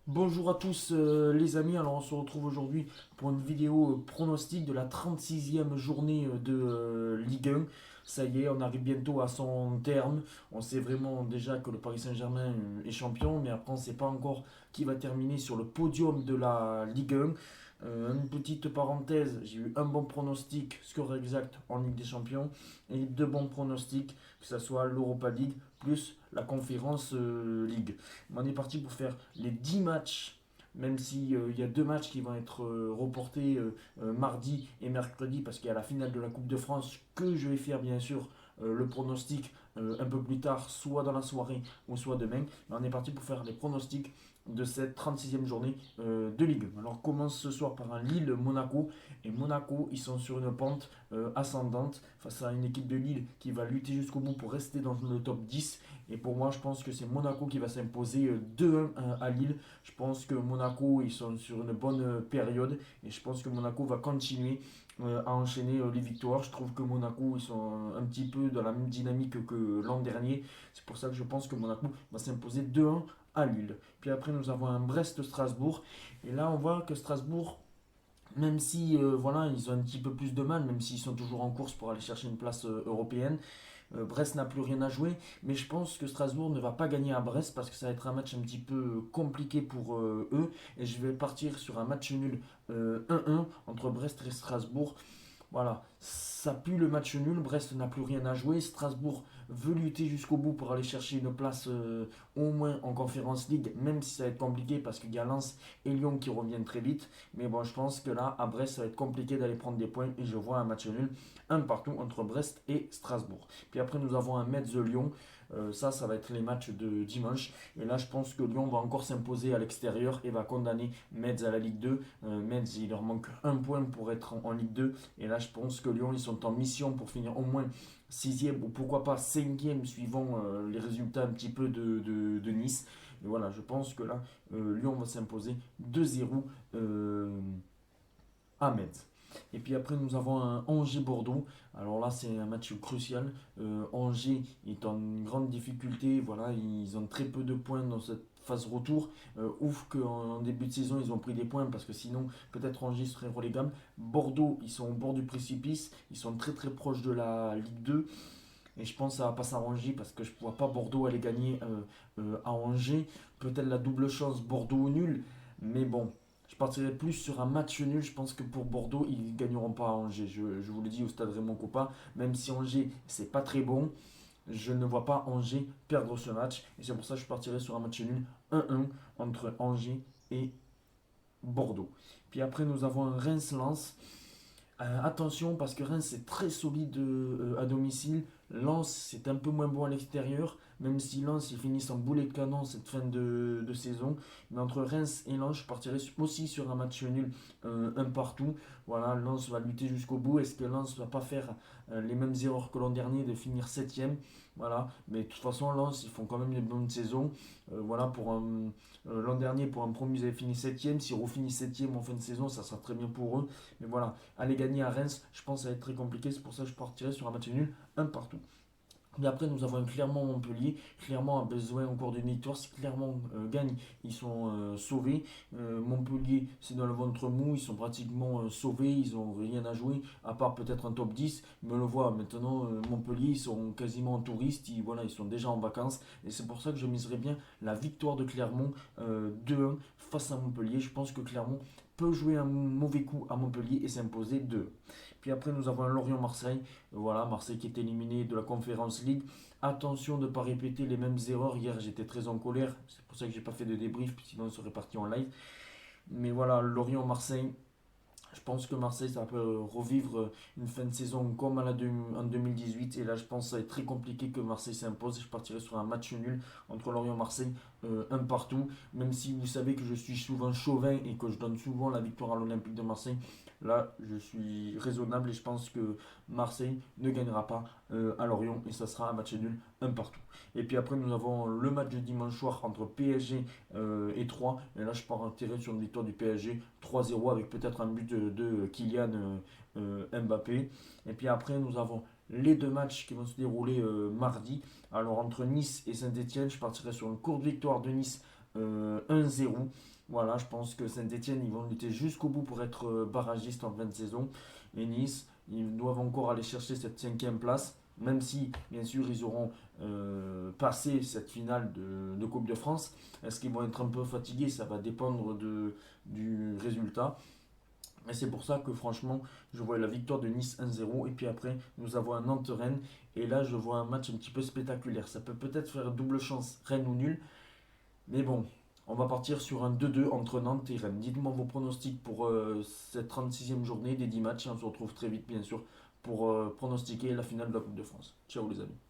Bonjour à tous les amis, alors on se retrouve aujourd'hui pour une vidéo pronostic de la 36e journée de Ligue 1. Ça y est, on arrive bientôt à son terme. On sait vraiment déjà que le Paris Saint-Germain est champion, mais après on ne sait pas encore qui va terminer sur le podium de la Ligue 1. Une petite parenthèse, j'ai eu un bon pronostic, score exact en Ligue des Champions, et deux bons pronostics, que ce soit l'Europa League plus la Conférence League. On est parti pour faire les 10 matchs, même s'il y a deux matchs qui vont être reportés mardi et mercredi, parce qu'il y a la finale de la Coupe de France, que je vais faire bien sûr le pronostic un peu plus tard, soit dans la soirée ou soit demain. Mais on est parti pour faire les pronostics de cette 36e journée de Ligue 1. Alors on commence ce soir par un Lille-Monaco. Et Monaco, ils sont sur une pente ascendante face à une équipe de Lille qui va lutter jusqu'au bout pour rester dans le top 10. Et pour moi, je pense que c'est Monaco qui va s'imposer 2-1 à Lille. Je pense que Monaco, ils sont sur une bonne période. Et je pense que Monaco va continuer à enchaîner les victoires. Je trouve que Monaco, ils sont un petit peu dans la même dynamique que l'an dernier. C'est pour ça que je pense que Monaco va s'imposer 2-1 à Lille. Puis après, nous avons un Brest-Strasbourg. Et là, on voit que Strasbourg, même si voilà, ils ont un petit peu plus de mal, même s'ils sont toujours en course pour aller chercher une place européenne, Brest n'a plus rien à jouer, mais je pense que Strasbourg ne va pas gagner à Brest parce que ça va être un match un petit peu compliqué pour eux. Et je vais partir sur un match nul 1-1 entre Brest et Strasbourg. Voilà, ça pue le match nul. Brest n'a plus rien à jouer. Strasbourg veut lutter jusqu'au bout pour aller chercher une place au moins en Conference League, même si ça va être compliqué parce qu'il y a Lens et Lyon qui reviennent très vite. Mais bon, je pense que là, à Brest, ça va être compliqué d'aller prendre des points et je vois un match nul, un partout entre Brest et Strasbourg. Puis après, nous avons un Metz-Lyon. Ça va être les matchs de dimanche. Et là, je pense que Lyon va encore s'imposer à l'extérieur et va condamner Metz à la Ligue 2. Metz, il leur manque un point pour être en Ligue 2. Et là, je pense que Lyon, ils sont en mission pour finir au moins sixième ou pourquoi pas cinquième suivant les résultats un petit peu de Nice. Mais voilà, je pense que là, Lyon va s'imposer 2-0 à Metz. Et puis après, nous avons un Angers-Bordeaux. Alors là, c'est un match crucial. Angers est en grande difficulté. Voilà, ils ont très peu de points dans cette phase retour. Ouf qu'en début de saison, ils ont pris des points parce que sinon, peut-être Angers serait relégable. Bordeaux, ils sont au bord du précipice. Ils sont très très proches de la Ligue 2. Et je pense que ça va pas s'arranger parce que je ne vois pas Bordeaux aller gagner à Angers. Peut-être la double chance Bordeaux au nul. Mais bon, je partirais plus sur un match nul. Je pense que pour Bordeaux, ils ne gagneront pas à Angers. Je vous le dis au stade Raymond Kopa. Même si Angers, c'est pas très bon, je ne vois pas Angers perdre ce match. Et c'est pour ça que je partirais sur un match nul 1-1 entre Angers et Bordeaux. Puis après, nous avons un Reims-Lens. Attention parce que Reims c'est très solide à domicile. Lens c'est un peu moins bon à l'extérieur, même si Lens ils finissent en boulet de canon cette fin de saison. Mais entre Reims et Lens, je partirais aussi sur un match nul, un partout. Voilà, Lens va lutter jusqu'au bout. Est-ce que Lens va pas faire les mêmes erreurs que l'an dernier de finir septième? Voilà, mais de toute façon Lens ils font quand même une bonne saison. Voilà, l'an dernier pour un premier ils avaient fini septième. S'ils refinissent septième en fin de saison, ça sera très bien pour eux. Mais voilà, aller gagner à Reims, je pense que ça va être très compliqué. C'est pour ça que je partirai sur un match nul, un partout. Et après, nous avons un Clermont-Montpellier. Clermont a besoin encore d'une victoire. Si Clermont gagne, ils sont sauvés. Montpellier, c'est dans le ventre mou. Ils sont pratiquement sauvés. Ils n'ont rien à jouer, à part peut-être un top 10. Mais on le voit maintenant, Montpellier, ils sont quasiment en touristes. Voilà, ils sont déjà en vacances. Et c'est pour ça que je miserais bien la victoire de Clermont 2-1 face à Montpellier. Je pense que Clermont peut jouer un mauvais coup à Montpellier et s'imposer 2. Puis après, nous avons un Lorient-Marseille. Voilà, Marseille qui est éliminé de la Conference League. Attention de ne pas répéter les mêmes erreurs. Hier, j'étais très en colère. C'est pour ça que j'ai pas fait de débrief, sinon on serait parti en live. Mais voilà, Lorient-Marseille, je pense que Marseille, ça peut revivre une fin de saison comme en 2018. Et là, je pense que ça va être très compliqué que Marseille s'impose. Je partirai sur un match nul entre Lorient et Marseille, un partout. Même si vous savez que je suis souvent chauvin et que je donne souvent la victoire à l'Olympique de Marseille. Là, je suis raisonnable et je pense que Marseille ne gagnera pas à Lorient. Et ça sera un match nul, un partout. Et puis après, nous avons le match du dimanche soir entre PSG et 3. Et là, je partirai sur une victoire du PSG 3-0 avec peut-être un but de Kylian Mbappé. Et puis après, nous avons les deux matchs qui vont se dérouler mardi. Alors entre Nice et Saint-Etienne, je partirai sur une courte victoire de Nice 1-0. Voilà, je pense que Saint-Etienne, ils vont lutter jusqu'au bout pour être barragistes en fin de saison. Et Nice, ils doivent encore aller chercher cette cinquième place, même si, bien sûr, ils auront passé cette finale de Coupe de France. Est-ce qu'ils vont être un peu fatigués? Ça va dépendre du résultat. Et c'est pour ça que franchement, je vois la victoire de Nice 1-0. Et puis après, nous avons un Nantes-Rennes. Et là, je vois un match un petit peu spectaculaire. Ça peut peut-être faire double chance, Rennes ou nul. Mais bon, on va partir sur un 2-2 entre Nantes et Rennes. Dites-moi vos pronostics pour cette 36e journée des 10 matchs. Et on se retrouve très vite, bien sûr, pour pronostiquer la finale de la Coupe de France. Ciao les amis.